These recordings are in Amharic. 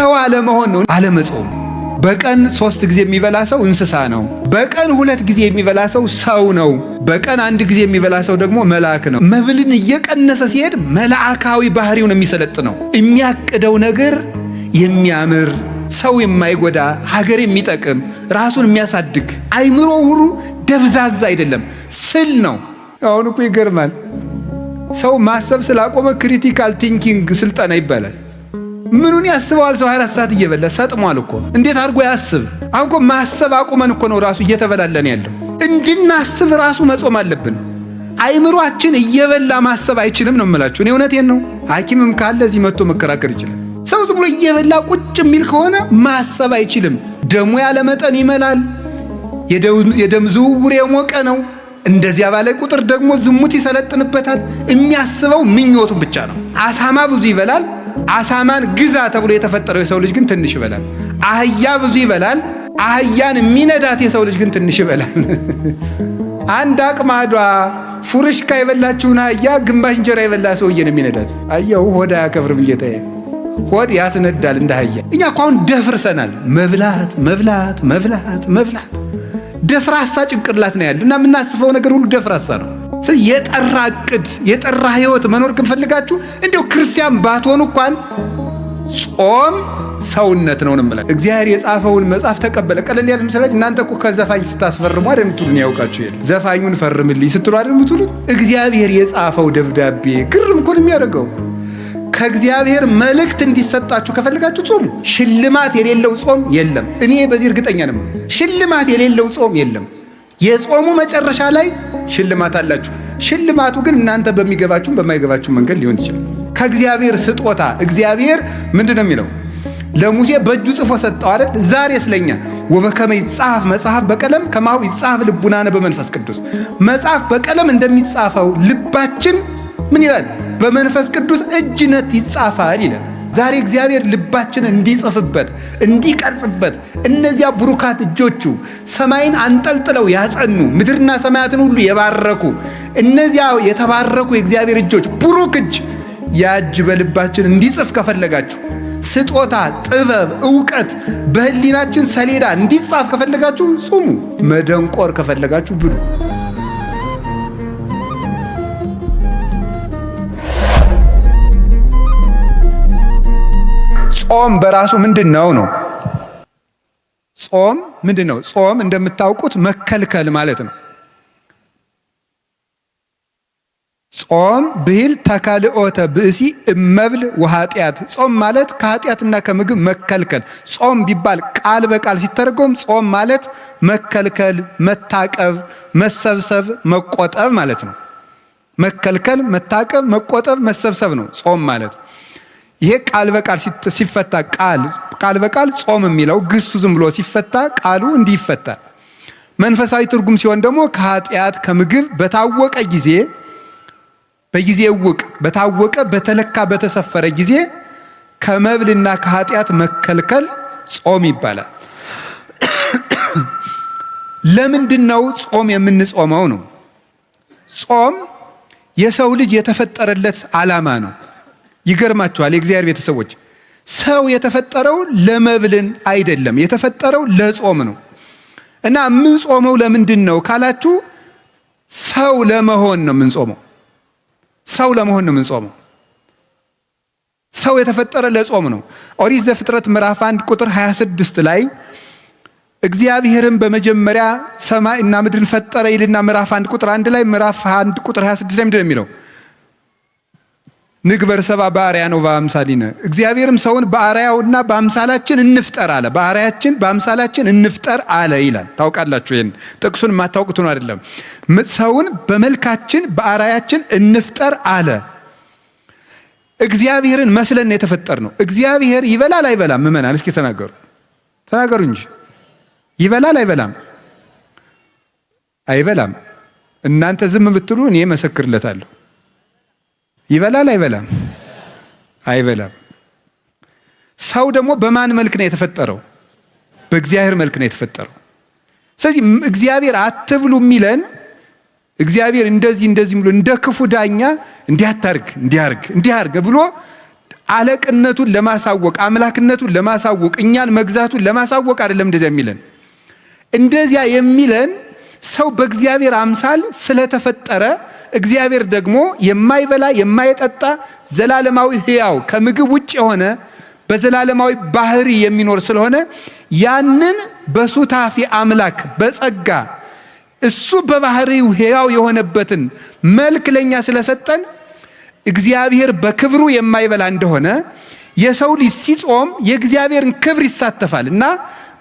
ሰው አለመሆን ነው አለመጾም። በቀን 3 ጊዜ የሚበላ ሰው እንስሳ ነው። በቀን 2 ጊዜ የሚበላ ሰው ሰው ነው። በቀን 1 ጊዜ የሚበላ ሰው ደግሞ መልአክ ነው። መብልን እየቀነሰ ሲሄድ መልአካዊ ባህሪውን የሚሰለጥነው የሚያቅደው ነገር የሚያምር ሰው የማይጎዳ ሀገር የሚጠቅም ራሱን የሚያሳድግ አይምሮ ሁሉ ደብዛዛ አይደለም፣ ስል ነው። አሁን እኮ ይገርማል። ሰው ማሰብ ስላቆመ ክሪቲካል ቲንኪንግ ስልጠና ይባላል። ምኑን ያስበዋል? ሰው 24 ሰዓት እየበላ ሰጥሟል እኮ። እንዴት አድርጎ ያስብ? አሁን እኮ ማሰብ አቁመን እኮ ነው ራሱ እየተበላለን ያለው። እንድናስብ ራሱ መጾም አለብን። አይምሮአችን እየበላ ማሰብ አይችልም ነው የምላችሁ። እኔ እውነቴን ነው። ሐኪምም ካለ እዚህ መጥቶ መከራከር ይችላል። ሰው ዝም ብሎ እየበላ ቁጭ የሚል ከሆነ ማሰብ አይችልም። ደሙ ያለ መጠን ይመላል። የደም ዝውውር የሞቀ ነው። እንደዚያ ባለ ቁጥር ደግሞ ዝሙት ይሰለጥንበታል። የሚያስበው ምኞቱን ብቻ ነው። አሳማ ብዙ ይበላል። አሳማን ግዛ ተብሎ የተፈጠረው የሰው ልጅ ግን ትንሽ ይበላል። አህያ ብዙ ይበላል። አህያን የሚነዳት የሰው ልጅ ግን ትንሽ ይበላል። አንድ አቅማዷ ፉርሽካ የበላችውን አህያ ግማሽ እንጀራ የበላ ሰውዬ ነው የሚነዳት። አየው፣ ሆድ አያከብርም ጌታዬ። ሆድ ያስነዳል እንደ አህያ። እኛ እኮ አሁን ደፍርሰናል። መብላት መብላት መብላት መብላት። ደፍራሳ ጭንቅላት ነው ያለ እና የምናስበው ነገር ሁሉ ደፍራሳ ነው። የጠራ ዕቅድ የጠራ ህይወት መኖር ክንፈልጋችሁ እንደው ክርስቲያን ባትሆኑ እንኳን ጾም ሰውነት ነው እንምላ። እግዚአብሔር የጻፈውን መጽሐፍ ተቀበለ። ቀለል ያለ ምሳሌ እናንተ እኮ ከዘፋኝ ስታስፈርሙ አይደል የምትሉን? ያውቃችሁ ይሄን ዘፋኙን ፈርምልኝ ስትሉ አይደል የምትሉን? እግዚአብሔር የጻፈው ደብዳቤ ግርም እኮ ነው የሚያደርገው። ከእግዚአብሔር መልእክት እንዲሰጣችሁ ከፈልጋችሁ ጾሙ። ሽልማት የሌለው ጾም የለም። እኔ በዚህ እርግጠኛ ነኝ። ሽልማት የሌለው ጾም የለም። የጾሙ መጨረሻ ላይ ሽልማት አላችሁ። ሽልማቱ ግን እናንተ በሚገባችሁ በማይገባችሁ መንገድ ሊሆን ይችላል። ከእግዚአብሔር ስጦታ እግዚአብሔር ምንድነው የሚለው? ለሙሴ በእጁ ጽፎ ሰጠው አይደል? ዛሬ ስለኛ ወበከመ ይጻፍ መጽሐፍ በቀለም ከማሁ ይጻፍ ልቡናነ በመንፈስ ቅዱስ። መጽሐፍ በቀለም እንደሚጻፈው ልባችን ምን ይላል? በመንፈስ ቅዱስ እጅነት ይጻፋል ይላል። ዛሬ እግዚአብሔር ልባችን እንዲጽፍበት እንዲቀርጽበት እነዚያ ብሩካት እጆቹ ሰማይን አንጠልጥለው ያጸኑ ምድርና ሰማያትን ሁሉ የባረኩ እነዚያ የተባረኩ የእግዚአብሔር እጆች ብሩክ እጅ ያ እጅ በልባችን እንዲጽፍ ከፈለጋችሁ ስጦታ፣ ጥበብ፣ ዕውቀት በህሊናችን ሰሌዳ እንዲጻፍ ከፈለጋችሁ ጾሙ። መደንቆር ከፈለጋችሁ ብሉ። ጾም በራሱ ምንድነው ነው? ጾም ምንድነው? ጾም እንደምታውቁት መከልከል ማለት ነው። ጾም ብሂል ተካልኦተ ብእሲ እመብል ወኃጢአት። ጾም ማለት ከኃጢአትና ከምግብ መከልከል። ጾም ቢባል ቃል በቃል ሲተረጎም ጾም ማለት መከልከል፣ መታቀብ፣ መሰብሰብ፣ መቆጠብ ማለት ነው። መከልከል፣ መታቀብ፣ መቆጠብ፣ መሰብሰብ ነው ጾም ማለት። ይሄ ቃል በቃል ሲፈታ ቃል በቃል ጾም የሚለው ግሱ ዝም ብሎ ሲፈታ ቃሉ እንዲህ ይፈታል። መንፈሳዊ ትርጉም ሲሆን ደግሞ ከኃጢአት ከምግብ በታወቀ ጊዜ በጊዜ ውቅ በታወቀ በተለካ በተሰፈረ ጊዜ ከመብልና ከኃጢአት መከልከል ጾም ይባላል። ለምንድነው ጾም የምንጾመው ነው? ጾም የሰው ልጅ የተፈጠረለት ዓላማ ነው። ይገርማችኋል የእግዚአብሔር ቤተሰቦች፣ ሰው የተፈጠረው ለመብልን አይደለም፣ የተፈጠረው ለጾም ነው። እና የምንጾመው ለምንድን ነው ካላችሁ ሰው ለመሆን ነው የምንጾመው። ሰው ለመሆን ነው የምንጾመው። ሰው የተፈጠረ ለጾም ነው። ኦሪት ዘፍጥረት ምዕራፍ 1 ቁጥር 26 ላይ እግዚአብሔርም በመጀመሪያ ሰማይና ምድርን ፈጠረ ይልና ምዕራፍ 1 ቁጥር 1 ላይ ምዕራፍ 1 ቁጥር 26 ላይ ምንድን ነው የሚለው? ንግበር ሰብአ በአርአያነ ወበአምሳሊነ። እግዚአብሔርም ሰውን በአርአያውና በአምሳላችን እንፍጠር አለ። በአርአያችን በአምሳላችን እንፍጠር አለ ይላል። ታውቃላችሁ ይሄን ጥቅሱን የማታውቁት ነው አይደለም። ሰውን በመልካችን በአርአያችን እንፍጠር አለ። እግዚአብሔርን መስለን የተፈጠር ነው። እግዚአብሔር ይበላል አይበላም? ምእመናን እስኪ ተናገሩ እንጂ ይበላል አይበላም? አይበላም። እናንተ ዝም ብትሉ እኔ መሰክርለታለሁ። ይበላል አይበላም? አይበላም። ሰው ደግሞ በማን መልክ ነው የተፈጠረው? በእግዚአብሔር መልክ ነው የተፈጠረው። ስለዚህ እግዚአብሔር አትብሉ የሚለን እግዚአብሔር እንደዚህ ብሎ እንደ ክፉ ዳኛ እንዲያታርግ እንዲያርግ ብሎ አለቅነቱን ለማሳወቅ አምላክነቱን ለማሳወቅ እኛን መግዛቱን ለማሳወቅ አይደለም እንደዚያ የሚለን። እንደዚያ የሚለን ሰው በእግዚአብሔር አምሳል ስለተፈጠረ እግዚአብሔር ደግሞ የማይበላ የማይጠጣ ዘላለማዊ ሕያው ከምግብ ውጭ የሆነ በዘላለማዊ ባህሪ የሚኖር ስለሆነ ያንን በሱታፊ አምላክ በጸጋ እሱ በባህሪው ሕያው የሆነበትን መልክ ለኛ ስለሰጠን እግዚአብሔር በክብሩ የማይበላ እንደሆነ የሰው ልጅ ሲጾም የእግዚአብሔርን ክብር ይሳተፋል እና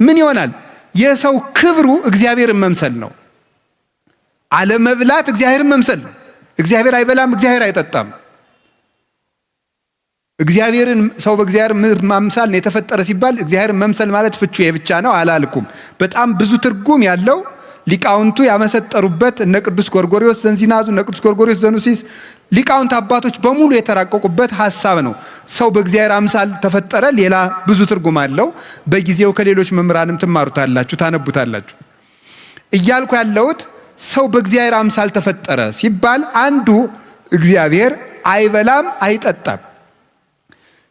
ምን ይሆናል? የሰው ክብሩ እግዚአብሔርን መምሰል ነው። አለመብላት እግዚአብሔርን መምሰል ነው። እግዚአብሔር አይበላም፣ እግዚአብሔር አይጠጣም። እግዚአብሔርን ሰው በእግዚአብሔር ማምሳል ነው የተፈጠረ ሲባል እግዚአብሔርን መምሰል ማለት ፍቹ የብቻ ነው አላልኩም። በጣም ብዙ ትርጉም ያለው ሊቃውንቱ ያመሰጠሩበት እነ ቅዱስ ጎርጎርዮስ ዘንዚናዙ እነ ቅዱስ ጎርጎርዮስ ዘኑሲስ ሊቃውንት አባቶች በሙሉ የተራቀቁበት ሐሳብ ነው። ሰው በእግዚአብሔር አምሳል ተፈጠረ። ሌላ ብዙ ትርጉም አለው። በጊዜው ከሌሎች መምህራንም ትማሩታላችሁ፣ ታነቡታላችሁ። እያልኩ ያለሁት ሰው በእግዚአብሔር አምሳል ተፈጠረ ሲባል አንዱ እግዚአብሔር አይበላም አይጠጣም።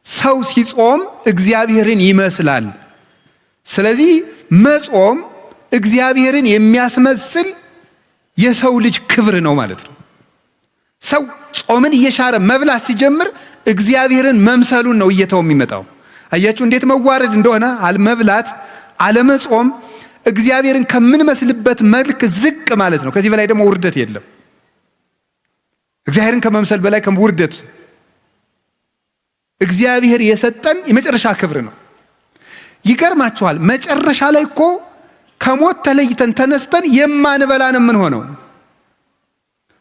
ሰው ሲጾም እግዚአብሔርን ይመስላል። ስለዚህ መጾም እግዚአብሔርን የሚያስመስል የሰው ልጅ ክብር ነው ማለት ነው። ሰው ጾምን እየሻረ መብላት ሲጀምር እግዚአብሔርን መምሰሉን ነው እየተው የሚመጣው። አያችሁ እንዴት መዋረድ እንደሆነ። አለመብላት አለመጾም እግዚአብሔርን ከምንመስልበት መልክ ዝቅ ማለት ነው። ከዚህ በላይ ደግሞ ውርደት የለም። እግዚአብሔርን ከመምሰል በላይ ውርደት እግዚአብሔር የሰጠን የመጨረሻ ክብር ነው። ይገርማችኋል፣ መጨረሻ ላይ እኮ ከሞት ተለይተን ተነስተን የማንበላን ምን ሆነው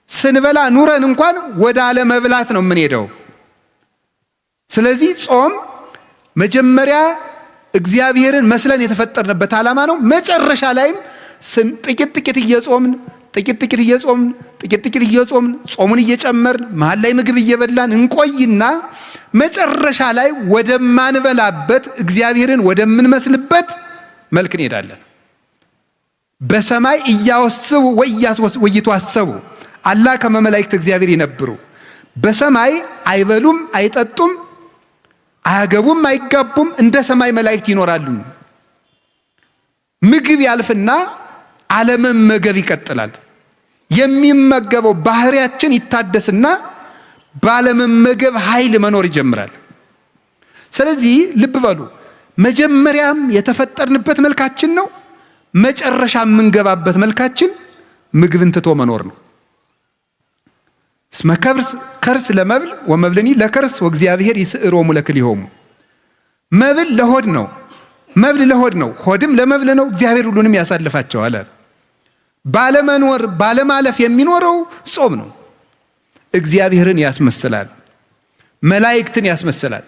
ስንበላ ኑረን እንኳን ወደ አለመብላት ነው የምንሄደው። ስለዚህ ጾም መጀመሪያ እግዚአብሔርን መስለን የተፈጠርንበት ዓላማ ነው። መጨረሻ ላይም ጥቂት ጥቂት እየጾምን ጾሙን እየጨመርን መሃል ላይ ምግብ እየበላን እንቆይና መጨረሻ ላይ ወደማንበላበት እግዚአብሔርን ወደምንመስልበት መልክ እንሄዳለን። በሰማይ እያወስቡ ወይቷሰቡ አላ ከመ መላእክት እግዚአብሔር ይነብሩ። በሰማይ አይበሉም አይጠጡም አያገቡም አይጋቡም፣ እንደ ሰማይ መላእክት ይኖራሉ። ምግብ ያልፍና አለመመገብ ይቀጥላል። የሚመገበው ባህሪያችን ይታደስና ባለመመገብ ኃይል መኖር ይጀምራል። ስለዚህ ልብ በሉ፣ መጀመሪያም የተፈጠርንበት መልካችን ነው። መጨረሻ የምንገባበት መልካችን ምግብን ትቶ መኖር ነው። እስመ ከርስ ለመብል ወመብልኒ ለከርስ ወእግዚአብሔር ይስዕሮሙ ለክልኤሆሙ። መብል ለሆድ ነው፣ መብል ለሆድ ነው፣ ሆድም ለመብል ነው። እግዚአብሔር ሁሉንም ያሳልፋቸዋል። ባለመኖር ባለማለፍ የሚኖረው ጾም ነው። እግዚአብሔርን ያስመስላል፣ መላእክትን ያስመስላል።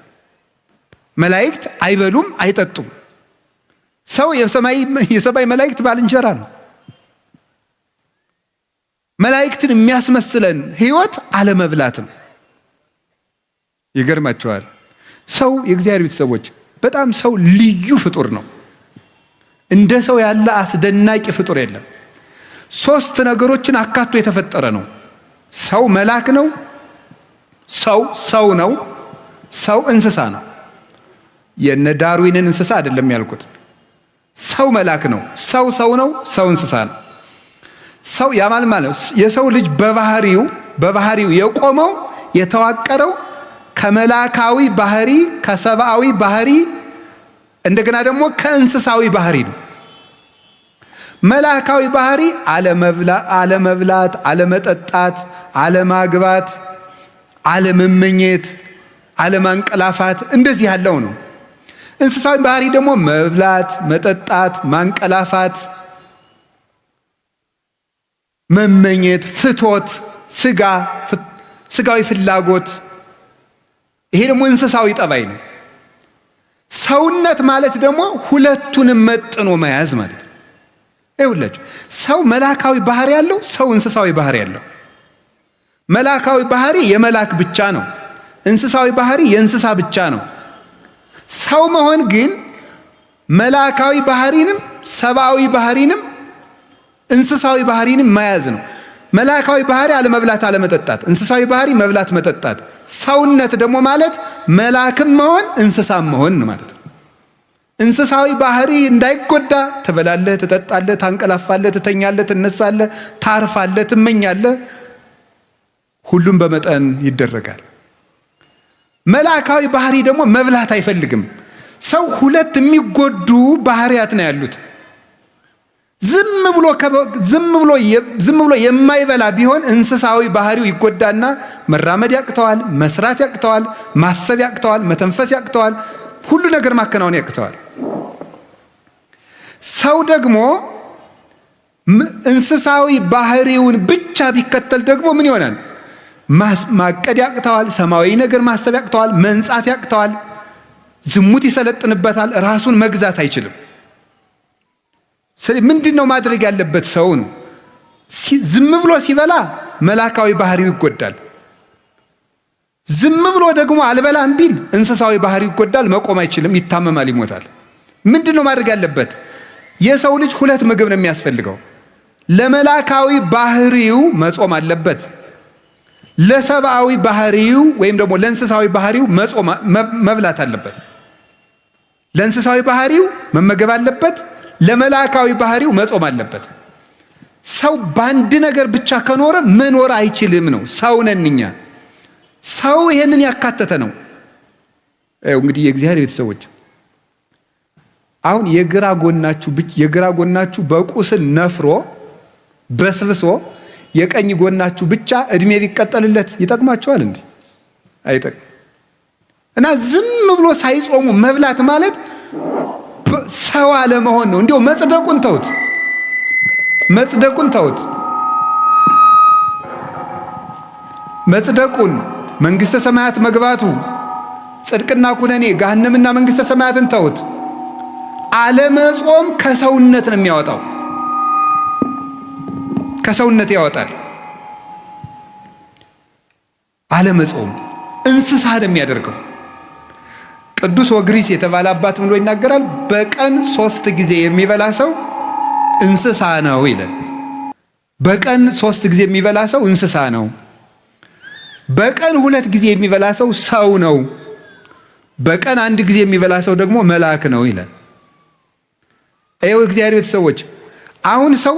መላእክት አይበሉም አይጠጡም። ሰው የሰማይ መላእክት ባልንጀራ ነው። መላእክትን የሚያስመስለን ህይወት አለመብላትም። ይገርማቸዋል። ሰው የእግዚአብሔር ቤተሰቦች በጣም ሰው ልዩ ፍጡር ነው። እንደ ሰው ያለ አስደናቂ ፍጡር የለም። 3 ነገሮችን አካቶ የተፈጠረ ነው። ሰው መልአክ ነው፣ ሰው ነው፣ ሰው እንስሳ ነው። የነ ዳርዊንን እንስሳ አይደለም ያልኩት። ሰው መልአክ ነው፣ ሰው ነው፣ ሰው እንስሳ ነው። ሰው ያማል ማለት የሰው ልጅ በባህሪው የቆመው የተዋቀረው ከመላካዊ ባህሪ ከሰብአዊ ባህሪ እንደገና ደግሞ ከእንስሳዊ ባህሪ ነው። መላካዊ ባህሪ አለመብላት፣ አለመጠጣት፣ አለማግባት፣ አለመመኘት፣ አለማንቀላፋት እንደዚህ ያለው ነው። እንስሳዊ ባህሪ ደግሞ መብላት፣ መጠጣት፣ ማንቀላፋት፣ መመኘት፣ ፍቶት፣ ስጋዊ ፍላጎት፣ ይሄ ደግሞ እንስሳዊ ጠባይ ነው። ሰውነት ማለት ደግሞ ሁለቱንም መጥኖ መያዝ ማለት ነው። ይኸውላችሁ ሰው መላካዊ ባህሪ ያለው፣ ሰው እንስሳዊ ባህሪ ያለው። መላካዊ ባህሪ የመላክ ብቻ ነው። እንስሳዊ ባህሪ የእንስሳ ብቻ ነው። ሰው መሆን ግን መላካዊ ባህሪንም ሰብአዊ ባህሪንም እንስሳዊ ባህሪንም መያዝ ነው። መላካዊ ባህሪ አለመብላት አለመጠጣት፣ እንስሳዊ ባህሪ መብላት መጠጣት፣ ሰውነት ደግሞ ማለት መልአክም መሆን እንስሳም መሆን ማለት ነው። እንስሳዊ ባህሪ እንዳይጎዳ ትበላለህ፣ ትጠጣለህ፣ ታንቀላፋለህ፣ ትተኛለህ፣ ትነሳለህ፣ ታርፋለህ፣ ትመኛለህ። ሁሉም በመጠን ይደረጋል። መልአካዊ ባህሪ ደግሞ መብላት አይፈልግም። ሰው ሁለት የሚጎዱ ባህሪያት ነው ያሉት። ዝም ብሎ የማይበላ ቢሆን እንስሳዊ ባህሪው ይጎዳና መራመድ ያቅተዋል፣ መስራት ያቅተዋል፣ ማሰብ ያቅተዋል፣ መተንፈስ ያቅተዋል፣ ሁሉ ነገር ማከናወን ያቅተዋል። ሰው ደግሞ እንስሳዊ ባህሪውን ብቻ ቢከተል ደግሞ ምን ይሆናል? ማቀድ ያቅተዋል፣ ሰማያዊ ነገር ማሰብ ያቅተዋል፣ መንጻት ያቅተዋል፣ ዝሙት ይሰለጥንበታል፣ ራሱን መግዛት አይችልም። ስለዚህ ምንድነው ማድረግ ያለበት? ሰው ነው ዝም ብሎ ሲበላ መላካዊ ባህሪው ይጎዳል። ዝም ብሎ ደግሞ አልበላም ቢል እንስሳዊ ባህሪው ይጎዳል፣ መቆም አይችልም፣ ይታመማል፣ ይሞታል። ምንድነው ማድረግ ያለበት? የሰው ልጅ ሁለት ምግብ ነው የሚያስፈልገው። ለመላካዊ ባህሪው መጾም አለበት። ለሰብአዊ ባህሪው ወይም ደግሞ ለእንስሳዊ ባህሪው መብላት አለበት። ለእንስሳዊ ባህሪው መመገብ አለበት። ለመላካዊ ባህሪው መጾም አለበት። ሰው በአንድ ነገር ብቻ ከኖረ መኖር አይችልም ነው። ሰው ነን እኛ። ሰው ይሄንን ያካተተ ነው። እንግዲህ የእግዚአብሔር ቤተሰቦች አሁን የግራ ጎናችሁ በቁስል ነፍሮ በስብሶ የቀኝ ጎናችሁ ብቻ እድሜ ቢቀጠልለት ይጠቅማቸዋል እንዴ? አይጠቅም። እና ዝም ብሎ ሳይጾሙ መብላት ማለት ሰው አለመሆን ነው። እንዲያው መጽደቁን መጽደቁን መንግስተ ሰማያት መግባቱ ጽድቅና ኩነኔ ገሃነምና መንግስተ ሰማያትን ተውት። አለመጾም ከሰውነት ነው የሚያወጣው፣ ከሰውነት ያወጣል። አለመጾም እንስሳ ነው የሚያደርገው። ቅዱስ ወግሪስ የተባለ አባት ብሎ ይናገራል። በቀን 3 ጊዜ የሚበላ ሰው እንስሳ ነው ይላል። በቀን 3 ጊዜ የሚበላ ሰው እንስሳ ነው። በቀን 2 ጊዜ የሚበላ ሰው ሰው ነው። በቀን 1 ጊዜ የሚበላ ሰው ደግሞ መልአክ ነው ይላል። ይኸው እግዚአብሔር ቤተሰቦች አሁን ሰው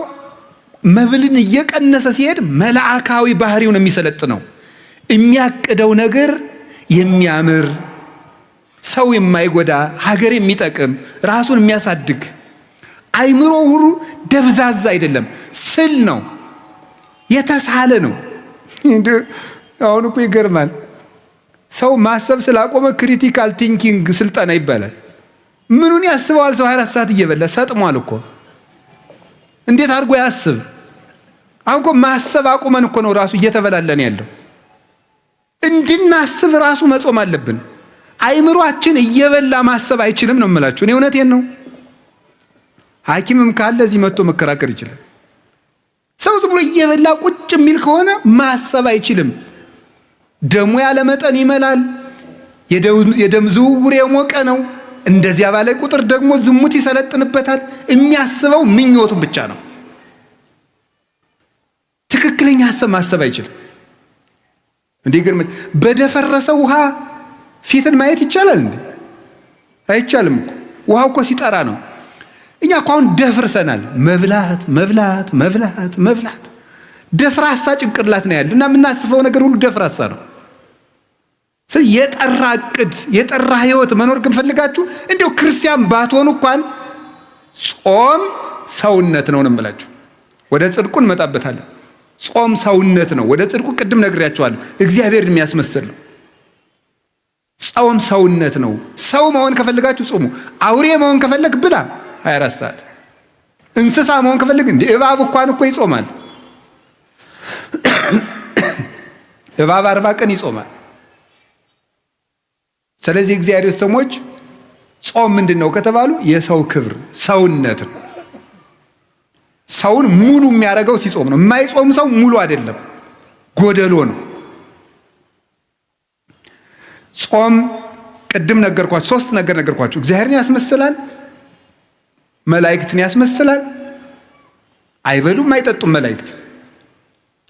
መብልን እየቀነሰ ሲሄድ መልአካዊ ባህሪውን የሚሰለጥነው የሚያቅደው ነገር የሚያምር ሰው የማይጎዳ ሀገር የሚጠቅም ራሱን የሚያሳድግ አይምሮ ሁሉ ደብዛዛ አይደለም፣ ስል ነው፣ የተሳለ ነው። አሁን እኮ ይገርማል። ሰው ማሰብ ስላቆመ ክሪቲካል ቲንኪንግ ስልጠና ይባላል። ምኑን ያስበዋል? ሰው 24 ሰዓት እየበላ ሰጥሟል እኮ። እንዴት አድርጎ ያስብ? አሁን እኮ ማሰብ አቁመን እኮ ነው ራሱ እየተበላለን ያለው። እንድናስብ ራሱ መጾም አለብን። አይምሮአችን እየበላ ማሰብ አይችልም ነው የምላችሁ። እኔ እውነቴን ነው። ሐኪምም ካለ እዚህ መጥቶ መከራከር ይችላል። ሰው ዝም ብሎ እየበላ ቁጭ የሚል ከሆነ ማሰብ አይችልም። ደሙ ያለ መጠን ይመላል። የደም ዝውውር የሞቀ ነው። እንደዚያ ባለ ቁጥር ደግሞ ዝሙት ይሰለጥንበታል። የሚያስበው ምኞቱን ብቻ ነው። ትክክለኛ ሐሳብ ማሰብ አይችልም። እንዴ ግርም በደፈረሰ ውሃ ፊትን ማየት ይቻላል እንዴ? አይቻልም እኮ። ውሃው እኮ ሲጠራ ነው። እኛ እኮ አሁን ደፍርሰናል። መብላት ደፍራሳ ጭንቅላት ነው ያለ እና የምናስበው ነገር ሁሉ ደፍራሳ ነው። የጠራ እቅድ የጠራ ህይወት መኖር ከፈልጋችሁ እንዲያው ክርስቲያን ባትሆኑ እንኳን ጾም ሰውነት ነው እንምላችሁ። ወደ ጽድቁ እንመጣበታለን። ጾም ሰውነት ነው። ወደ ጽድቁ ቅድም ነግሬያችኋለሁ። እግዚአብሔርን የሚያስመስል ነው። ጾም ሰውነት ነው። ሰው መሆን ከፈልጋችሁ ጾሙ። አውሬ መሆን ከፈለግ ብላ 24 ሰዓት። እንስሳ መሆን ከፈለግ እንደ እባብ እንኳን እኮ ይጾማል። እባብ 40 ቀን ይጾማል። ስለዚህ እግዚአብሔር ሰዎች ጾም ምንድን ነው ከተባሉ የሰው ክብር ሰውነት ነው። ሰውን ሙሉ የሚያደርገው ሲጾም ነው። የማይጾም ሰው ሙሉ አይደለም፣ ጎደሎ ነው። ጾም ቅድም ነገርኳችሁ፣ 3 ነገር ነገርኳችሁ። እግዚአብሔርን ያስመስላል፣ መላእክትን ያስመስላል። አይበሉም አይጠጡም መላእክት።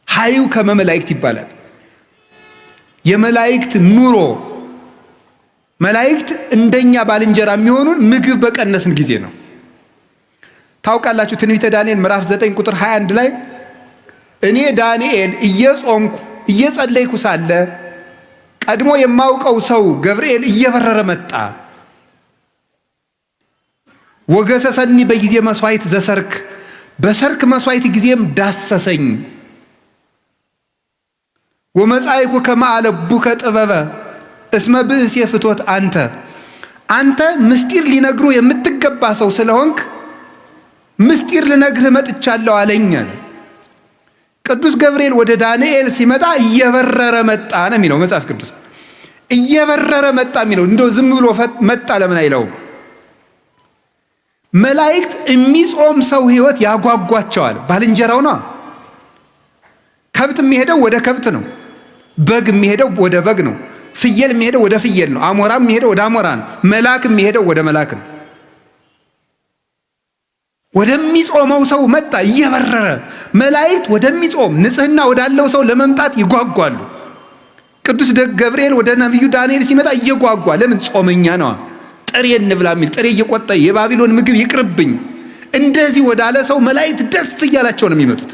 ሀዩ ከመ መላእክት ይባላል። የመላእክት ኑሮ መላእክት እንደኛ ባልንጀራ የሚሆኑን ምግብ በቀነስን ጊዜ ነው። ታውቃላችሁ ትንቢተ ዳንኤል ምዕራፍ 9 ቁጥር 21 ላይ እኔ ዳንኤል እየጾምኩ እየጸለይኩ ሳለ ቀድሞ የማውቀው ሰው ገብርኤል እየበረረ መጣ። ወገሰሰኒ በጊዜ መስዋዕት ዘሰርክ በሰርክ መስዋዕት ጊዜም ዳሰሰኝ። ወመጻይኩ ከማለቡከ ጥበበ እስመ ብእሴ ፍቶት አንተ ምስጢር ሊነግሩ የምትገባ ሰው ስለሆንክ ምስጢር ልነግርህ መጥቻለሁ አለኝ አለ። ቅዱስ ገብርኤል ወደ ዳንኤል ሲመጣ እየበረረ መጣ ነው የሚለው መጽሐፍ ቅዱስ። እየበረረ መጣ የሚለው እንደው ዝም ብሎ መጣ ለምን አይለውም? መላእክት የሚጾም ሰው ህይወት ያጓጓቸዋል። ባልንጀራው ነው። ከብት የሚሄደው ወደ ከብት ነው። በግ የሚሄደው ወደ በግ ነው። ፍየል የሚሄደው ወደ ፍየል ነው። አሞራ የሚሄደው ወደ አሞራ ነው። መልአክ የሚሄደው ወደ መልአክ ነው። ወደሚጾመው ሰው መጣ እየበረረ። መላእክት ወደሚጾም ንጽህና ወዳለው ሰው ለመምጣት ይጓጓሉ። ቅዱስ ገብርኤል ወደ ነቢዩ ዳንኤል ሲመጣ እየጓጓ ለምን? ጾመኛ ነው። ጥሬ እንብላ የሚል ጥሬ እየቆጠ የባቢሎን ምግብ ይቅርብኝ እንደዚህ ወዳለ ሰው መላእክት ደስ እያላቸው ነው የሚመጡት።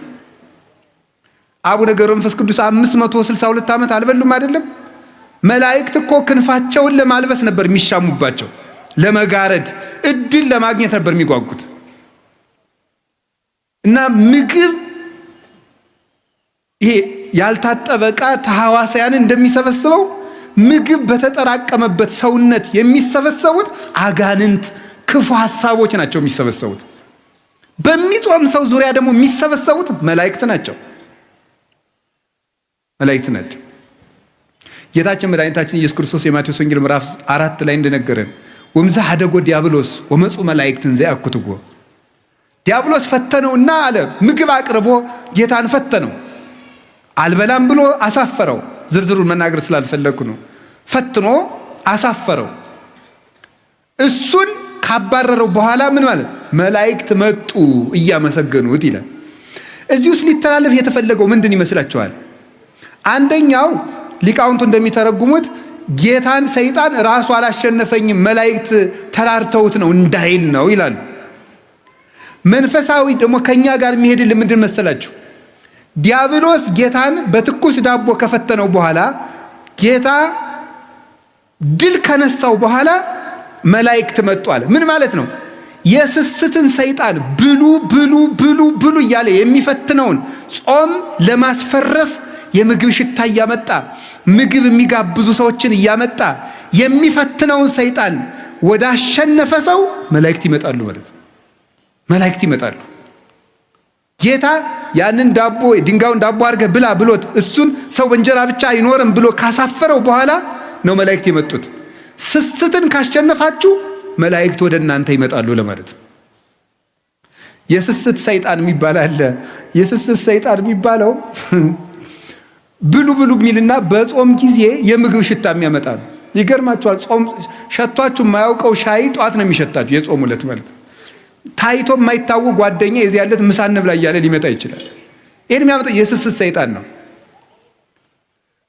አቡነ ገብረ መንፈስ ቅዱስ 562 ዓመት አልበሉም አይደለም? መላእክት እኮ ክንፋቸውን ለማልበስ ነበር የሚሻሙባቸው፣ ለመጋረድ እድል ለማግኘት ነበር የሚጓጉት። እና ምግብ ይሄ ያልታጠበ ዕቃ ተሐዋስያንን እንደሚሰበስበው ምግብ በተጠራቀመበት ሰውነት የሚሰበሰቡት አጋንንት ክፉ ሐሳቦች ናቸው የሚሰበሰቡት። በሚጾም ሰው ዙሪያ ደግሞ የሚሰበሰቡት መላእክት ናቸው። ጌታችን መድኃኒታችን ኢየሱስ ክርስቶስ የማቴዎስ ወንጌል ምዕራፍ 4 ላይ እንደነገረን ወምዛ ሀደጎ ዲያብሎስ ወመፁ መላእክትን ዘያኩትጎ ዲያብሎስ ፈተነውና አለ ምግብ አቅርቦ ጌታን ፈተነው። አልበላም ብሎ አሳፈረው። ዝርዝሩን መናገር ስላልፈለኩ ነው። ፈትኖ አሳፈረው። እሱን ካባረረው በኋላ ምን ማለት መላእክት መጡ እያመሰገኑት ይላል። እዚህ ውስጥ ሊተላለፍ የተፈለገው ምንድን ይመስላችኋል? አንደኛው ሊቃውንቱ እንደሚተረጉሙት ጌታን ሰይጣን ራሱ አላሸነፈኝም መላእክት ተራርተውት ነው እንዳይል ነው ይላሉ። መንፈሳዊ ደግሞ ከኛ ጋር የሚሄድልን ምንድን መሰላችሁ? ዲያብሎስ ጌታን በትኩስ ዳቦ ከፈተነው በኋላ ጌታ ድል ከነሳው በኋላ መላእክት መጡ አለ። ምን ማለት ነው? የስስትን ሰይጣን ብሉ ብሉ ብሉ ብሉ እያለ የሚፈትነውን ጾም ለማስፈረስ የምግብ ሽታ እያመጣ ምግብ የሚጋብዙ ሰዎችን እያመጣ የሚፈትነውን ሰይጣን ወደ አሸነፈ ሰው መላእክት ይመጣሉ ማለት ነው። መላእክት ይመጣሉ። ጌታ ያንን ዳቦ ድንጋዩን ዳቦ አድርገህ ብላ ብሎት እሱን ሰው በእንጀራ ብቻ አይኖርም ብሎ ካሳፈረው በኋላ ነው መላእክት የመጡት። ስስትን ካሸነፋችሁ መላእክት ወደ እናንተ ይመጣሉ ለማለት ነው። የስስት ሰይጣን የሚባል አለ። የስስት ሰይጣን የሚባለው ብሉ ብሉ የሚልና በጾም ጊዜ የምግብ ሽታ የሚያመጣ ነው። ይገርማችኋል። ጾም ሸቷችሁ የማያውቀው ሻይ ጧት ነው የሚሸታችሁ። የጾም ዕለት ማለት ታይቶ የማይታወቅ ጓደኛ የዚህ ያለት ምሳ እንብላ እያለ ሊመጣ ይችላል። ይህን የሚያመጣው የስስት ሰይጣን ነው።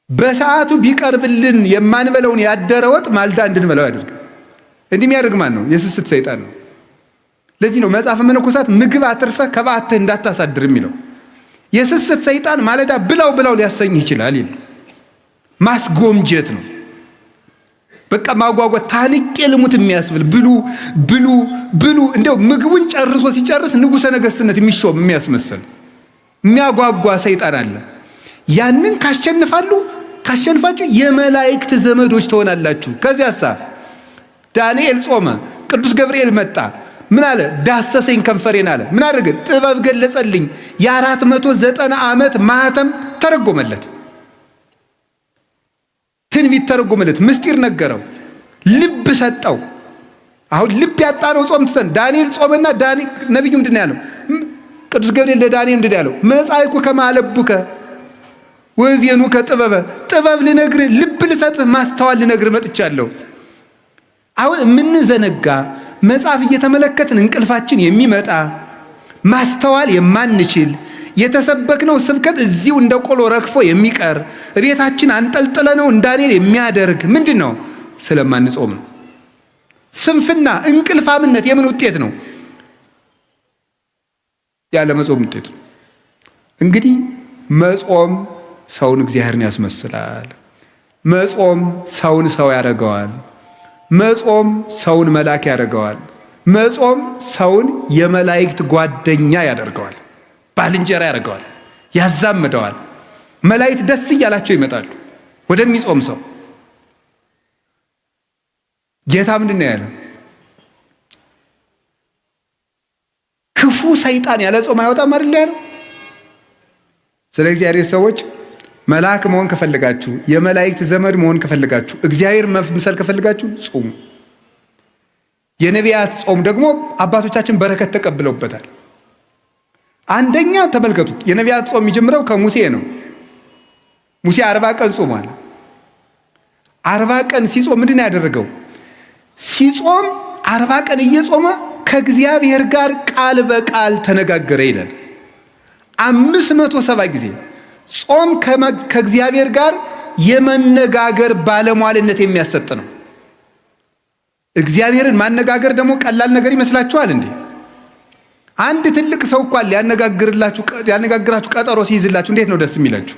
በሰዓቱ ቢቀርብልን የማንበለውን ያደረ ወጥ ማልዳ እንድንበላው ያደርጋል። እንዲህ የሚያደርግ ማን ነው? የስስት ሰይጣን ነው። ለዚህ ነው መጽሐፈ መነኮሳት ምግብ አትርፈ ከበዓትህ እንዳታሳድር የሚለው። የስስት ሰይጣን ማለዳ ብላው ብላው ሊያሰኝህ ይችላል። ማስጎምጀት ነው። በቃ ማጓጓት፣ ታንቄ ልሙት የሚያስብል ብሉ ብሉ ብሉ። እንደው ምግቡን ጨርሶ ሲጨርስ ንጉሠ ነገሥትነት የሚሾም የሚያስመስል የሚያጓጓ ሰይጣን አለ። ያንን ካሸንፋችሁ የመላእክት ዘመዶች ትሆናላችሁ። ከዚያሳ ዳንኤል ጾመ፣ ቅዱስ ገብርኤል መጣ። ምን አለ? ዳሰሰኝ ከንፈሬን አለ። ምን አደረገ? ጥበብ ገለጸልኝ። የ490 ዓመት ማህተም ተረጎመለት። ትንቢት ተረጎመለት። ምስጢር ነገረው። ልብ ሰጠው። አሁን ልብ ያጣነው ጾም ትተን ዳንኤል ጾመና ነቢዩ ምንድን ነው ያለው? ቅዱስ ገብርኤል ለዳንኤል ምንድን ያለው? መጻይኩ ከማለቡከ ወዜኑ ከጥበበ ጥበብ ልነግርህ፣ ልብ ልሰጥህ፣ ማስተዋል ልነግርህ መጥቻለሁ። አሁን የምንዘነጋ መጽሐፍ እየተመለከትን እንቅልፋችን የሚመጣ ማስተዋል የማንችል የተሰበክነው ስብከት እዚሁ እንደ ቆሎ ረግፎ የሚቀር ቤታችን አንጠልጥለ ነው እንዳንል የሚያደርግ ምንድነው? ስለማንጾም ነው። ስንፍና፣ እንቅልፋምነት የምን ውጤት ነው? ያለ መጾም ውጤት ነው። እንግዲህ መጾም ሰውን እግዚአብሔርን ያስመስላል። መጾም ሰውን ሰው ያደርገዋል። መጾም ሰውን መልአክ ያደርገዋል። መጾም ሰውን የመላእክት ጓደኛ ያደርገዋል፣ ባልንጀራ ያደርገዋል፣ ያዛምደዋል። መላእክት ደስ እያላቸው ይመጣሉ ወደሚጾም ሰው። ጌታ ምንድን ነው ያለው? ክፉ ሰይጣን ያለ ጾም አይወጣም አይደል ያለው? ስለዚህ እግዚአብሔር ሰዎች መልአክ መሆን ከፈልጋችሁ፣ የመላእክት ዘመድ መሆን ከፈልጋችሁ፣ እግዚአብሔር መምሰል ከፈልጋችሁ ጾሙ። የነቢያት ጾም ደግሞ አባቶቻችን በረከት ተቀብለውበታል። አንደኛ ተመልከቱት፣ የነቢያት ጾም የሚጀምረው ከሙሴ ነው። ሙሴ 40 ቀን ጾሟል። 40 ቀን ሲጾም ምንድን ነው ያደረገው? ሲጾም 40 ቀን እየጾመ ከእግዚአብሔር ጋር ቃል በቃል ተነጋገረ ይላል። 570 ጊዜ ጾም ከእግዚአብሔር ጋር የመነጋገር ባለሟልነት የሚያሰጥ ነው። እግዚአብሔርን ማነጋገር ደግሞ ቀላል ነገር ይመስላችኋል እንዴ? አንድ ትልቅ ሰው እንኳን ሊያነጋግራችሁ ቀጠሮ ሲይዝላችሁ እንዴት ነው ደስ የሚላችሁ?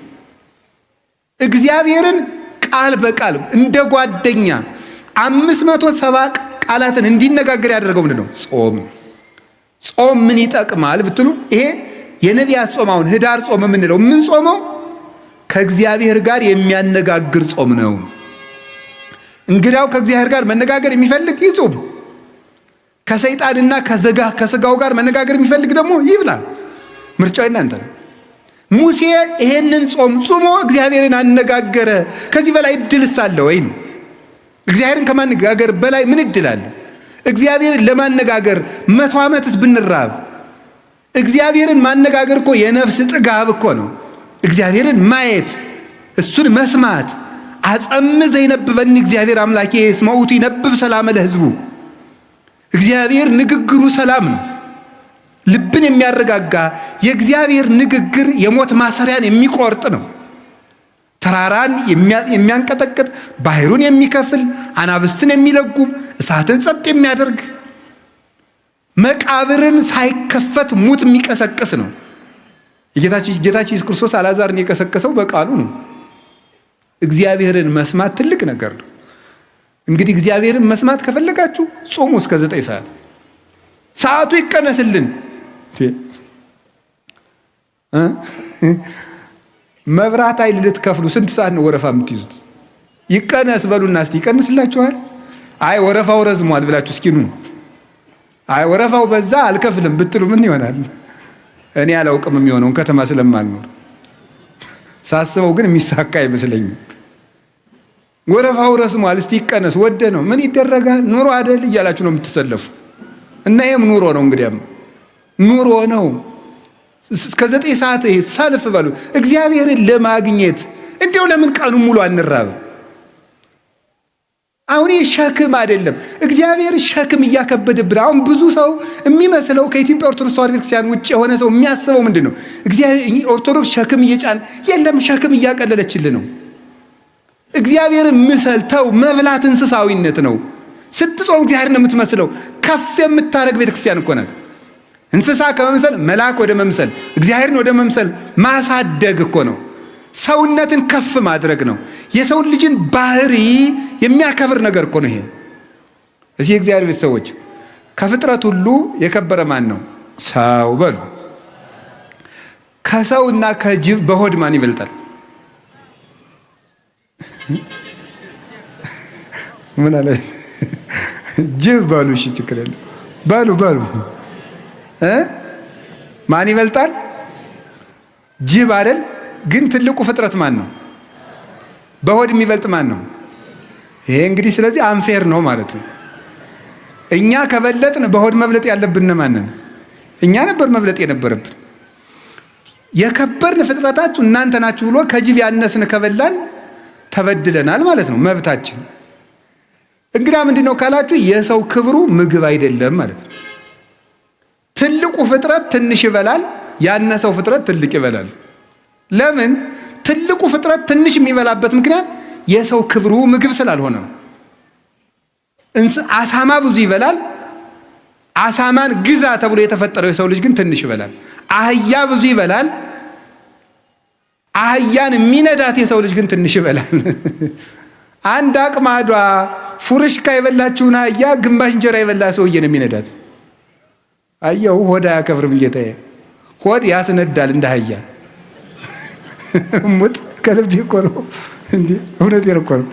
እግዚአብሔርን ቃል በቃል እንደ ጓደኛ 570 ቃላትን እንዲነጋገር ያደረገው ምንድን ነው? ጾም። ጾም ምን ይጠቅማል ብትሉ፣ ይሄ የነቢያት ጾም፣ አሁን ህዳር ጾም የምንለው ምን ጾመው ከእግዚአብሔር ጋር የሚያነጋግር ጾም ነው። እንግዳው ከእግዚአብሔር ጋር መነጋገር የሚፈልግ ይጾም። ከሰይጣንና ከስጋው ጋር መነጋገር የሚፈልግ ደግሞ ይብላ። ምርጫው እናንተ ነው። ሙሴ ይሄንን ጾም ጾሞ እግዚአብሔርን አነጋገረ። ከዚህ በላይ እድልስ አለ ወይ ነው? እግዚአብሔርን ከማነጋገር በላይ ምን እድል አለ? እግዚአብሔርን ለማነጋገር 100 ዓመትስ ብንራብ፣ እግዚአብሔርን ማነጋገር እኮ የነፍስ ጥጋብ እኮ ነው። እግዚአብሔርን ማየት፣ እሱን መስማት። አጸም ዘይነብበኒ እግዚአብሔር አምላኬ እስመ ውእቱ ይነብብ ሰላም ለሕዝቡ። እግዚአብሔር ንግግሩ ሰላም ነው፣ ልብን የሚያረጋጋ። የእግዚአብሔር ንግግር የሞት ማሰሪያን የሚቆርጥ ነው። ተራራን የሚያንቀጠቅጥ፣ ባህሩን የሚከፍል፣ አናብስትን የሚለጉም፣ እሳትን ጸጥ የሚያደርግ፣ መቃብርን ሳይከፈት ሙት የሚቀሰቅስ ነው። ጌታችን ኢየሱስ ክርስቶስ አልዓዛርን የቀሰቀሰው በቃሉ ነው። እግዚአብሔርን መስማት ትልቅ ነገር ነው። እንግዲህ እግዚአብሔርን መስማት ከፈለጋችሁ ጾሙ እስከ 9 ሰዓት። ሰዓቱ ይቀነስልን። መብራት ኃይል ልትከፍሉ ስንት ሰዓት ነው ወረፋ የምትይዙት? ይቀነስ በሉና እስቲ ይቀንስላችኋል። አይ ወረፋው ረዝሟል ብላችሁ እስኪ ኑ። አይ ወረፋው በዛ አልከፍልም ብትሉ ምን ይሆናል? እኔ አላውቅም የሚሆነውን ከተማ ስለማልኖር ሳስበው ግን የሚሳካ አይመስለኝም። ወረፋው ረዝሟል እስቲ ይቀነስ። ወደ ነው ምን ይደረጋል? ኑሮ አይደል እያላችሁ ነው የምትሰለፉ። እና ይሄም ኑሮ ነው። እንግዲያም ኑሮ ነው። እስከ 9 ሰዓት ሰልፍ በሉ እግዚአብሔርን ለማግኘት። እንዲያው ለምን ቀኑ ሙሉ አንራብም? አሁን ሸክም አይደለም፣ እግዚአብሔር ሸክም እያከበደብን። አሁን ብዙ ሰው የሚመስለው ከኢትዮጵያ ኦርቶዶክስ ተዋሕዶ ቤተክርስቲያን ውጭ የሆነ ሰው የሚያስበው ምንድን ነው? እግዚአብሔር ኦርቶዶክስ ሸክም እየጫነ የለም፣ ሸክም እያቀለለችልን ነው። እግዚአብሔርን ምሰል ተው። መብላት እንስሳዊነት ነው። ስትጾም እግዚአብሔርን ነው የምትመስለው። ከፍ የምታደርግ ቤተክርስቲያን እኮ ናት። እንስሳ ከመምሰል መልአክ ወደ መምሰል፣ እግዚአብሔርን ወደ መምሰል ማሳደግ እኮ ነው። ሰውነትን ከፍ ማድረግ ነው። የሰውን ልጅን ባህሪ የሚያከብር ነገር እኮ ነው ይሄ። እዚህ የእግዚአብሔር ቤተሰቦች ከፍጥረት ሁሉ የከበረ ማን ነው? ሰው በሉ። ከሰውና ከጅብ በሆድ ማን ይበልጣል? ምን አለ? ጅብ በሉ። እሺ ችግር የለም በሉ። ማን ይበልጣል? ጅብ አይደል? ግን ትልቁ ፍጥረት ማን ነው? በሆድ የሚበልጥ ማን ነው? ይሄ እንግዲህ ስለዚህ አንፌር ነው ማለት ነው። እኛ ከበለጥን በሆድ መብለጥ ያለብን ማንን? እኛ ነበር መብለጥ የነበረብን። የከበርን ፍጥረታችሁ እናንተ ናችሁ ብሎ ከጅብ ያነስን ከበላን ተበድለናል ማለት ነው። መብታችን እንግዲህ ምንድነው ካላችሁ የሰው ክብሩ ምግብ አይደለም ማለት ነው። ትልቁ ፍጥረት ትንሽ ይበላል፣ ያነሰው ፍጥረት ትልቅ ይበላል። ለምን? ትልቁ ፍጥረት ትንሽ የሚበላበት ምክንያት የሰው ክብሩ ምግብ ስላልሆነ ነው። አሳማ ብዙ ይበላል። አሳማን ግዛ ተብሎ የተፈጠረው የሰው ልጅ ግን ትንሽ ይበላል። አህያ ብዙ ይበላል። አህያን የሚነዳት የሰው ልጅ ግን ትንሽ ይበላል። አንድ አቅማዷ ፉርሽካ የበላችውን አህያ ግማሽ እንጀራ የበላ ሰውዬ ነው የሚነዳት። አየው ሆድ አያከብርም ጌታዬ። ሆድ ያስነዳል እንደ አህያ። ሙት ከልብ እኮ ነው እንዴ! እውነቴን እኮ ነው።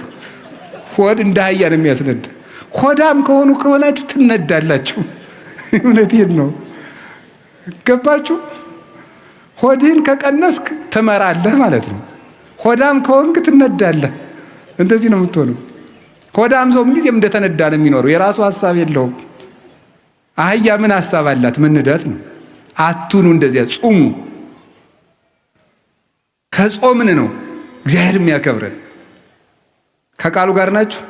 ሆድ እንደ አህያ ነው የሚያስነዳ። ሆዳም ከሆናችሁ ትነዳላችሁ። እውነቴን ነው። ገባችሁ? ሆድህን ከቀነስክ ትመራለህ ማለት ነው። ሆዳም ከሆንክ ትነዳለህ። እንደዚህ ነው የምትሆነው። ሆዳም ሰው ምንጊዜም እንደተነዳ ነው የሚኖረው። የራሱ ሐሳብ የለውም። አህያ ምን ሐሳብ አላት? መንዳት ነው። አቱኑ እንደዚያ ጹሙ። ከጾምን ነው እግዚአብሔር የሚያከብረን። ከቃሉ ጋር ናችሁ?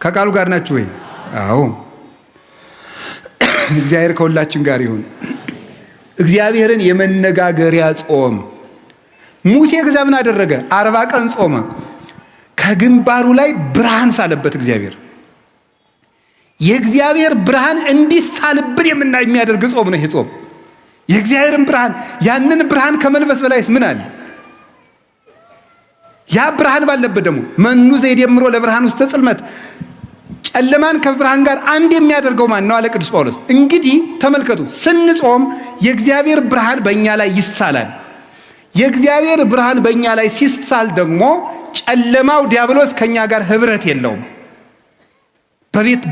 ከቃሉ ጋር ናችሁ ወይ? አዎ። እግዚአብሔር ከሁላችን ጋር ይሁን። እግዚአብሔርን የመነጋገሪያ ጾም ሙሴ ከዛ ምን አደረገ? 40 ቀን ጾመ። ከግንባሩ ላይ ብርሃን ሳለበት እግዚአብሔር። የእግዚአብሔር ብርሃን እንዲሳልብን የሚያደርግ ጾም ነው ይሄ ጾም። የእግዚአብሔርን ብርሃን ያንን ብርሃን ከመልበስ በላይስ ምን አለ? ያ ብርሃን ባለበት ደግሞ መኑ ዘይደምሮ ለብርሃን ውስተ ጽልመት፣ ጨለማን ከብርሃን ጋር አንድ የሚያደርገው ማን ነው አለ ቅዱስ ጳውሎስ። እንግዲህ ተመልከቱ፣ ስንጾም የእግዚአብሔር ብርሃን በእኛ ላይ ይሳላል። የእግዚአብሔር ብርሃን በእኛ ላይ ሲሳል ደግሞ ጨለማው ዲያብሎስ ከኛ ጋር ህብረት የለውም።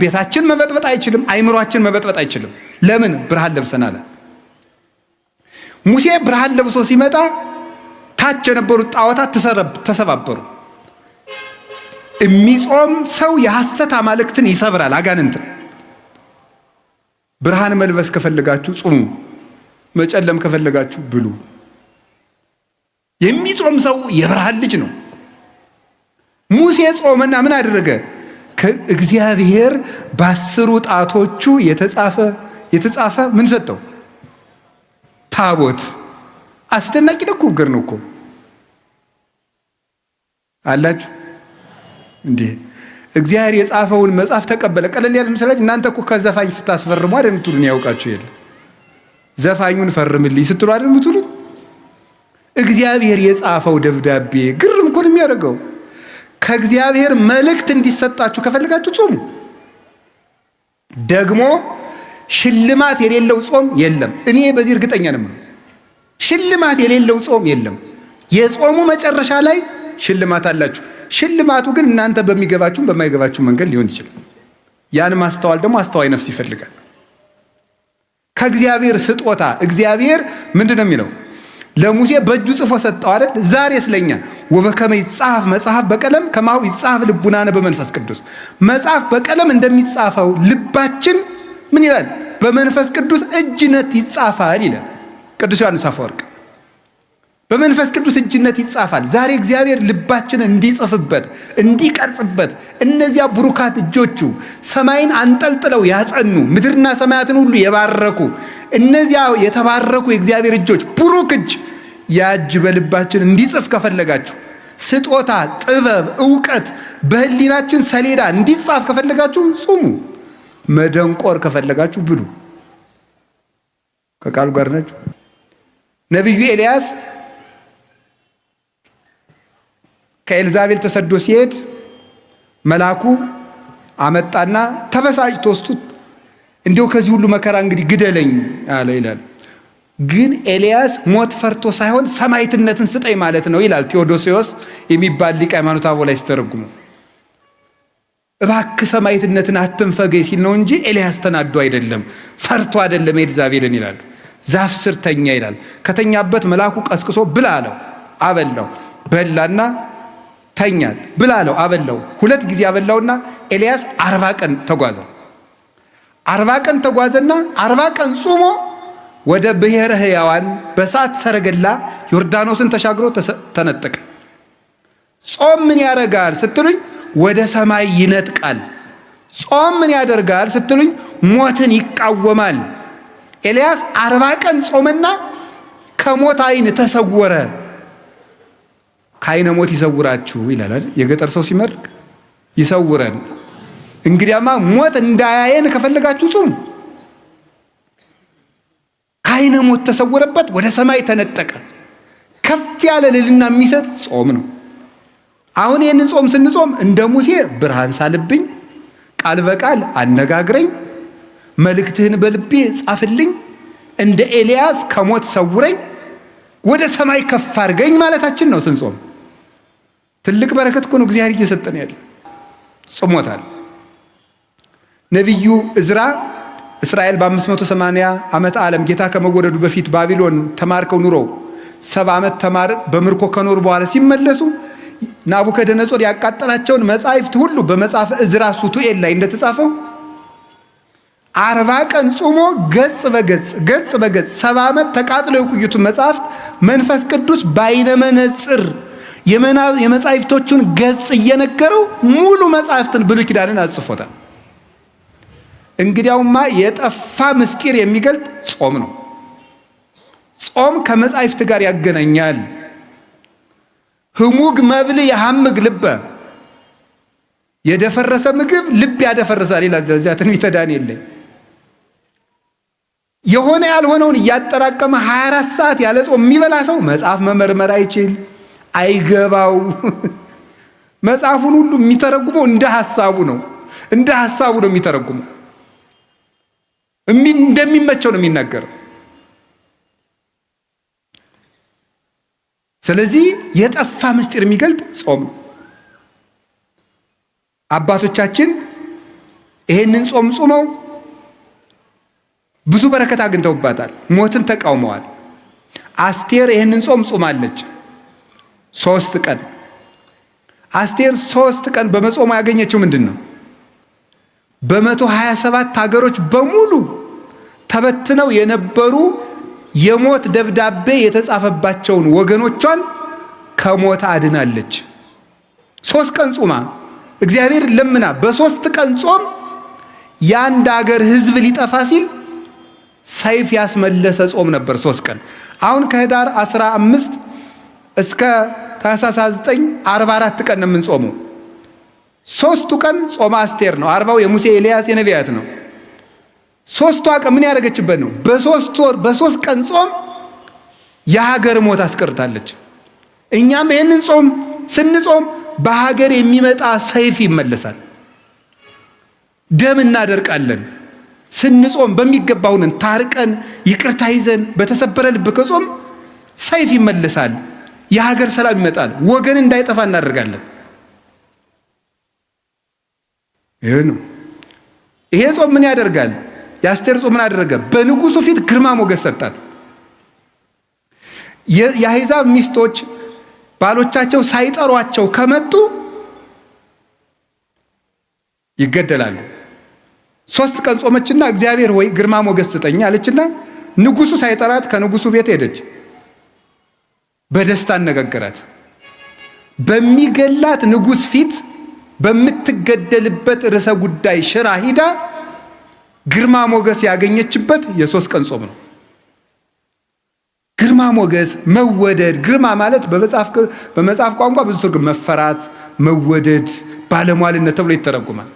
ቤታችን መበጥበጥ አይችልም። አይምሯችን መበጥበጥ አይችልም። ለምን? ብርሃን ለብሰናል። ሙሴ ብርሃን ለብሶ ሲመጣ ታች የነበሩት ጣዖታት ተሰባበሩ። የሚጾም ሰው የሐሰት አማልክትን ይሰብራል፣ አጋንንትን። ብርሃን መልበስ ከፈለጋችሁ ጹሙ፣ መጨለም ከፈለጋችሁ ብሉ። የሚጾም ሰው የብርሃን ልጅ ነው። ሙሴ ጾመና ምን አደረገ? ከእግዚአብሔር በ10 ጣቶቹ የተጻፈ ምን ሰጠው? ታቦት። አስደናቂ ነገር ነው እኮ አላችሁ እንዴ! እግዚአብሔር የጻፈውን መጽሐፍ ተቀበለ። ቀለል ያለ ምስላችሁ እናንተ እኮ ከዘፋኝ ስታስፈርሙ አይደል የምትሉን? ያውቃችሁ የለ ዘፋኙን ፈርምልኝ ስትሉ አይደል የምትሉን? እግዚአብሔር የጻፈው ደብዳቤ ግርም እኮ ነው የሚያደርገው። ከእግዚአብሔር መልእክት እንዲሰጣችሁ ከፈልጋችሁ ጾሙ። ደግሞ ሽልማት የሌለው ጾም የለም። እኔ በዚህ እርግጠኛ ነኝ። ሽልማት የሌለው ጾም የለም። የጾሙ መጨረሻ ላይ ሽልማት አላችሁ። ሽልማቱ ግን እናንተ በሚገባችሁ በማይገባችሁ መንገድ ሊሆን ይችላል። ያን ማስተዋል ደግሞ አስተዋይ ነፍስ ይፈልጋል። ከእግዚአብሔር ስጦታ እግዚአብሔር ምንድነው የሚለው? ለሙሴ በእጁ ጽፎ ሰጠው አይደል? ዛሬ ስለኛ ወበከመ ይጻፍ መጽሐፍ በቀለም ከማሁ ይጻፍ ልቡናነ በመንፈስ ቅዱስ። መጽሐፍ በቀለም እንደሚጻፈው ልባችን ምን ይላል? በመንፈስ ቅዱስ እጅነት ይጻፋል ይላል ቅዱስ ዮሐንስ አፈወርቅ። በመንፈስ ቅዱስ እጅነት ይጻፋል። ዛሬ እግዚአብሔር ልባችን እንዲጽፍበት እንዲቀርጽበት፣ እነዚያ ብሩካት እጆቹ ሰማይን አንጠልጥለው ያጸኑ ምድርና ሰማያትን ሁሉ የባረኩ እነዚያ የተባረኩ የእግዚአብሔር እጆች ብሩክ እጅ ያ እጅ በልባችን እንዲጽፍ ከፈለጋችሁ፣ ስጦታ፣ ጥበብ፣ ዕውቀት በህሊናችን ሰሌዳ እንዲጻፍ ከፈለጋችሁ ጹሙ። መደንቆር ከፈለጋችሁ ብሉ። ከቃሉ ጋር ናችሁ? ነቢዩ ኤልያስ ከኤልዛቤል ተሰዶ ሲሄድ መልአኩ አመጣና ተበሳጭቶ ወስዱት እንዲሁ ከዚህ ሁሉ መከራ እንግዲህ ግደለኝ አለ ይላል። ግን ኤልያስ ሞት ፈርቶ ሳይሆን ሰማዕትነትን ስጠኝ ማለት ነው ይላል ቴዎዶሲዮስ የሚባል ሊቅ ሃይማኖተ አበው ላይ ሲተረጉሙ። እባክህ ሰማዕትነትን አትንፈገኝ ሲል ነው እንጂ ኤልያስ ተናዶ አይደለም፣ ፈርቶ አይደለም ኤልዛቤልን ይላል። ዛፍ ስር ተኛ ይላል። ከተኛበት መልአኩ ቀስቅሶ ብላ አለው፣ አበላው። በላና ተኛል። ብላ አለው፣ አበላው። 2 ጊዜ አበላውና ኤልያስ 40 ቀን ተጓዘ። 40 ቀን ተጓዘና 40 ቀን ጾሞ ወደ ብሔረ ሕያዋን በሳት ሰረገላ ዮርዳኖስን ተሻግሮ ተነጠቀ። ጾም ምን ያደርጋል ስትሉኝ ወደ ሰማይ ይነጥቃል። ጾም ምን ያደርጋል ስትሉኝ ሞትን ይቃወማል። ኤልያስ 40 ቀን ጾመና ከሞት ዓይን ተሰወረ። ከዓይነ ሞት ይሰውራችሁ ይላል የገጠር ሰው ሲመርቅ። ይሰውረን። እንግዲያማ ሞት እንዳያየን ከፈለጋችሁ ጹሙ። ከዓይነ ሞት ተሰወረበት፣ ወደ ሰማይ ተነጠቀ። ከፍ ያለ ልልና የሚሰጥ ጾም ነው። አሁን ይህንን ጾም ስንጾም እንደ ሙሴ ብርሃን ሳልብኝ፣ ቃል በቃል አነጋግረኝ፣ መልእክትህን በልቤ ጻፍልኝ፣ እንደ ኤልያስ ከሞት ሰውረኝ፣ ወደ ሰማይ ከፍ አድርገኝ ማለታችን ነው ስንጾም። ትልቅ በረከት እኮ ነው እግዚአብሔር እየሰጠን ያለ። ጾሞታል። ነቢዩ ዕዝራ እስራኤል በ580 ዓመት ዓለም ጌታ ከመወለዱ በፊት ባቢሎን ተማርከው ኑሮ 70 ዓመት ተማር በምርኮ ከኖሩ በኋላ ሲመለሱ ናቡከደነጾር ያቃጠላቸውን መጻሕፍት ሁሉ በመጽሐፈ ዕዝራ ሱቱኤል ላይ እንደተጻፈው 40 ቀን ጾሞ ገጽ በገጽ 70 ዓመት ተቃጥሎ የቆዩትን መጽሐፍት መንፈስ ቅዱስ በዓይነ መነጽር የመጻሕፍቶቹን ገጽ እየነገረው ሙሉ መጻሕፍትን ብሉይ ኪዳንን አጽፎታል። እንግዲያውማ የጠፋ ምስጢር የሚገልጥ ጾም ነው። ጾም ከመጻሕፍት ጋር ያገናኛል። ህሙግ መብል የሐምግ ልበ፣ የደፈረሰ ምግብ ልብ ያደፈርሳል ይላል እዚያ ትንቢተ ዳንኤል ላይ። የሆነ ያልሆነውን እያጠራቀመ 24 ሰዓት ያለ ጾም የሚበላ ሰው መጽሐፍ መመርመር አይችል፣ አይገባው። መጽሐፉን ሁሉ የሚተረጉመው እንደ ሐሳቡ ነው የሚተረጉመው። እንደሚመቸው ነው የሚናገረው። ስለዚህ የጠፋ ምስጢር የሚገልጥ ጾም ነው። አባቶቻችን ይሄንን ጾም ጾመው ብዙ በረከት አግኝተውባታል። ሞትን ተቃውመዋል። አስቴር ይሄንን ጾም ጾማለች 3 ቀን። አስቴር 3 ቀን በመጾሙ ያገኘችው ምንድን ነው? በ127 ሀገሮች በሙሉ ተበትነው የነበሩ የሞት ደብዳቤ የተጻፈባቸውን ወገኖቿን ከሞት አድናለች። 3 ቀን ጾማ እግዚአብሔር ለምና በ3 ቀን ጾም የአንድ ሀገር ሕዝብ ሊጠፋ ሲል ሰይፍ ያስመለሰ ጾም ነበር 3 ቀን። አሁን ከህዳር 15 እስከ ታኅሳስ 9 44 ቀን ነው የምንጾመው። 3ቱ ቀን ጾመ አስቴር ነው። 40ው የሙሴ ኤልያስ የነቢያት ነው። 3ቷ ቀን ምን ያደረገችበት ነው? በ3 ቀን ጾም የሀገር ሞት አስቀርታለች። እኛም ይህንን ጾም ስንጾም በሀገር የሚመጣ ሰይፍ ይመለሳል። ደም እናደርቃለን። ስንጾም በሚገባውን ታርቀን ይቅርታ ይዘን በተሰበረ ልብ ከጾም ሰይፍ ይመለሳል። የሀገር ሰላም ይመጣል። ወገን እንዳይጠፋ እናደርጋለን። ይሄ ነው። ይሄ ጾም ምን ያደርጋል? የአስቴር ጾም ምን አደረገ? በንጉሱ ፊት ግርማ ሞገስ ሰጣት። የአሕዛብ ሚስቶች ባሎቻቸው ሳይጠሯቸው ከመጡ ይገደላሉ። 3 ቀን ጾመችና እግዚአብሔር ወይ ግርማ ሞገስ ስጠኝ አለችና ንጉሱ ሳይጠራት ከንጉሱ ቤት ሄደች። በደስታ አነጋገራት። በሚገላት ንጉስ ፊት በምትገደልበት ርዕሰ ጉዳይ ሽራ ሂዳ ግርማ ሞገስ ያገኘችበት የ3 ቀን ጾም ነው። ግርማ ሞገስ፣ መወደድ። ግርማ ማለት በመጽሐፍ ቋንቋ ብዙ ትርጉም፣ መፈራት፣ መወደድ፣ ባለሟልነት ተብሎ ይተረጉማል።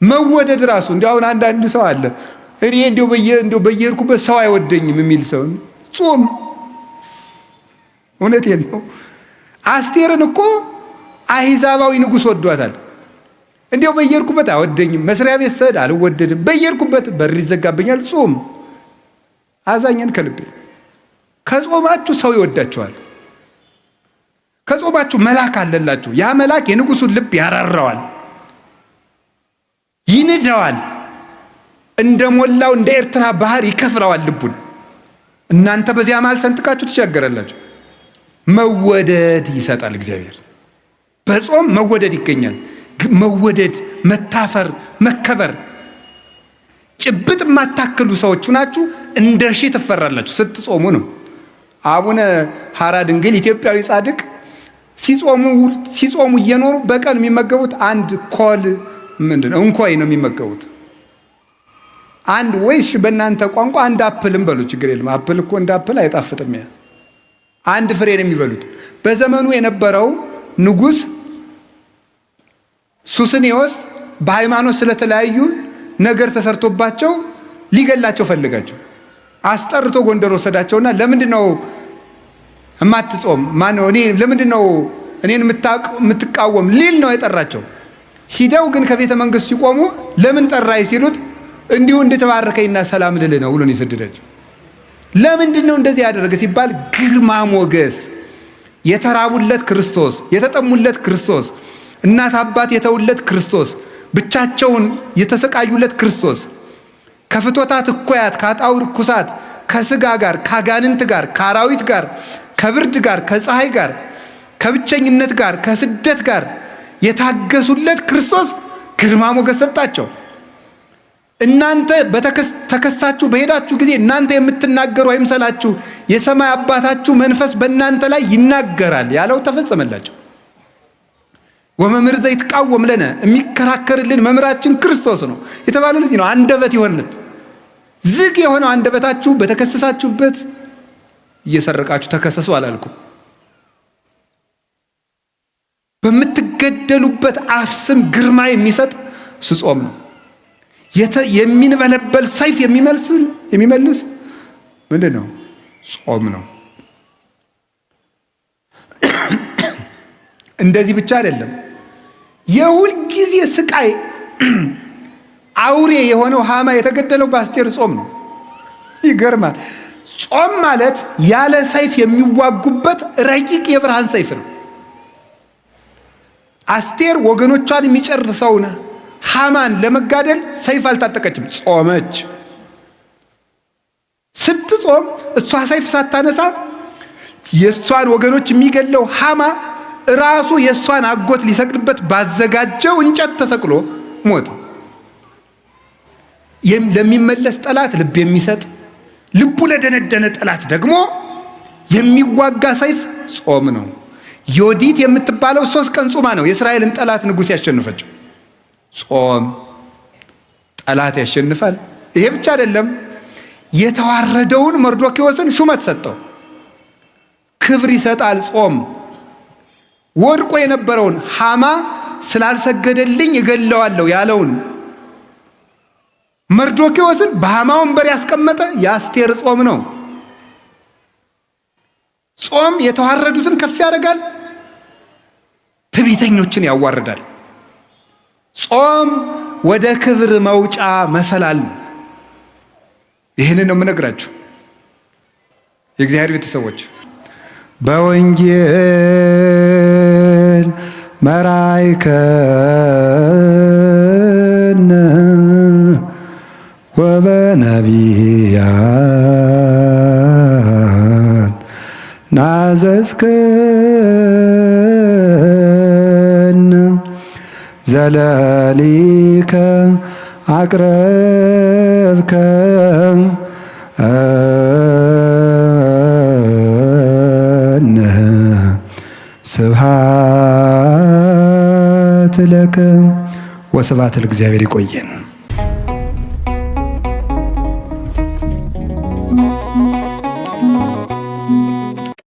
መወደድ ራሱ እንዲያው አንዳንድ ሰው አለ እኔ እንዲያው በየሄድኩበት ሰው አይወደኝም የሚል ሰው ጾም። እውነቴን ነው። አስቴርን እኮ አሕዛባዊ ንጉሥ ወዷታል። እንዲያው በየሄድኩበት አይወደኝም፣ መስሪያ ቤት ስሄድ አልወደድም፣ በየሄድኩበት በር ይዘጋብኛል። ጾም አዛኘን ከልቤ። ከጾማችሁ ሰው ይወዳችኋል። ከጾማችሁ መልአክ አለላችሁ። ያ መልአክ የንጉሱን ልብ ያራራዋል፣ ይንደዋል፣ እንደ ሞላው እንደ ኤርትራ ባህር ይከፍለዋል ልቡን። እናንተ በዚያ መሃል ሰንጥቃችሁ ትሻገራላችሁ። መወደድ ይሰጣል እግዚአብሔር። በጾም መወደድ ይገኛል። መወደድ፣ መታፈር፣ መከበር። ጭብጥ የማታክሉ ሰዎች ናችሁ እንደ ሺህ ትፈራላችሁ ስትጾሙ ነው። አቡነ ሐራ ድንግል ኢትዮጵያዊ ጻድቅ ሲጾሙ እየኖሩ በቀን የሚመገቡት አንድ ኮል ምንድነው እንኳይ ነው የሚመገቡት። አንድ ወይስ በእናንተ ቋንቋ አንድ አፕልም በሉ ችግር የለም። አፕል እኮ እንደ አፕል አይጣፍጥም። አንድ ፍሬ ነው የሚበሉት። በዘመኑ የነበረው ንጉሥ ሱስንዮስ በሃይማኖት ስለተለያዩ ነገር ተሰርቶባቸው ሊገላቸው ፈልጋቸው አስጠርቶ ጎንደር ወሰዳቸውና ለምንድነው እማትጾም ማነው እኔ ለምንድነው እኔን የምትቃወም ሊል ነው የጠራቸው። ሂደው ግን ከቤተ መንግስት ሲቆሙ ለምን ጠራይ ሲሉት እንዲሁ እንድትባርከኝና ሰላም ልል ነው ብሎ ነው የሰደዳቸው። ለምንድነው እንደዚህ ያደረገ ሲባል ግርማ ሞገስ የተራቡለት ክርስቶስ፣ የተጠሙለት ክርስቶስ፣ እናት አባት የተውለት ክርስቶስ፣ ብቻቸውን የተሰቃዩለት ክርስቶስ ከፍቶታት እኮያት ከአጣውር ኩሳት ከስጋ ጋር ከአጋንንት ጋር ከአራዊት ጋር ከብርድ ጋር ከፀሐይ ጋር ከብቸኝነት ጋር ከስደት ጋር የታገሱለት ክርስቶስ ግርማ ሞገስ ሰጣቸው። እናንተ ተከሳችሁ በሄዳችሁ ጊዜ እናንተ የምትናገሩ አይምሰላችሁ፣ የሰማይ አባታችሁ መንፈስ በእናንተ ላይ ይናገራል ያለው ተፈጸመላቸው። ወመምህር ዘይትቃወም ለነ የሚከራከርልን መምህራችን ክርስቶስ ነው የተባለው ለዚህ ነው። አንደበት ይሆንለት ዝግ የሆነው አንደበታችሁ በተከሰሳችሁበት እየሰረቃችሁ ተከሰሱ አላልኩም። በምትገደሉበት አፍ ስም ግርማ የሚሰጥ ጾም ነው። የሚንበለበል ሰይፍ የሚመልስ ምንድን ነው? ጾም ነው። እንደዚህ ብቻ አይደለም። የሁል ጊዜ ስቃይ አውሬ የሆነው ሃማ የተገደለው በአስቴር ጾም ነው። ይገርማል። ጾም ማለት ያለ ሰይፍ የሚዋጉበት ረቂቅ የብርሃን ሰይፍ ነው። አስቴር ወገኖቿን የሚጨርሰውን ሃማን ለመጋደል ሰይፍ አልታጠቀችም፣ ጾመች። ስትጾም እሷ ሰይፍ ሳታነሳ የእሷን ወገኖች የሚገለው ሃማ ራሱ የእሷን አጎት ሊሰቅልበት ባዘጋጀው እንጨት ተሰቅሎ ሞተ። ለሚመለስ ጠላት ልብ የሚሰጥ ልቡ ለደነደነ ጠላት ደግሞ የሚዋጋ ሰይፍ ጾም ነው። ዮዲት የምትባለው 3 ቀን ጾማ ነው የእስራኤልን ጠላት ንጉሥ ያሸነፈችው። ጾም ጠላት ያሸንፋል። ይሄ ብቻ አይደለም። የተዋረደውን መርዶክዮስን ሹመት ሰጠው፣ ክብር ይሰጣል። ጾም ወድቆ የነበረውን ሃማ ስላልሰገደልኝ እገለዋለሁ ያለውን መርዶክዮስን በሃማ ወንበር ያስቀመጠ የአስቴር ጾም ነው። ጾም የተዋረዱትን ከፍ ያደርጋል፣ ትዕቢተኞችን ያዋርዳል። ጾም ወደ ክብር መውጫ መሰላል። ይህንን ነው የምነግራችሁ የእግዚአብሔር ቤተሰቦች። በወንጌል መራይከነ ወበነቢያት ናዘዝከነ ዘለሊከ አቅረብከ ስብሐት ለከ ወስብሐት ለእግዚአብሔር። ይቆየን።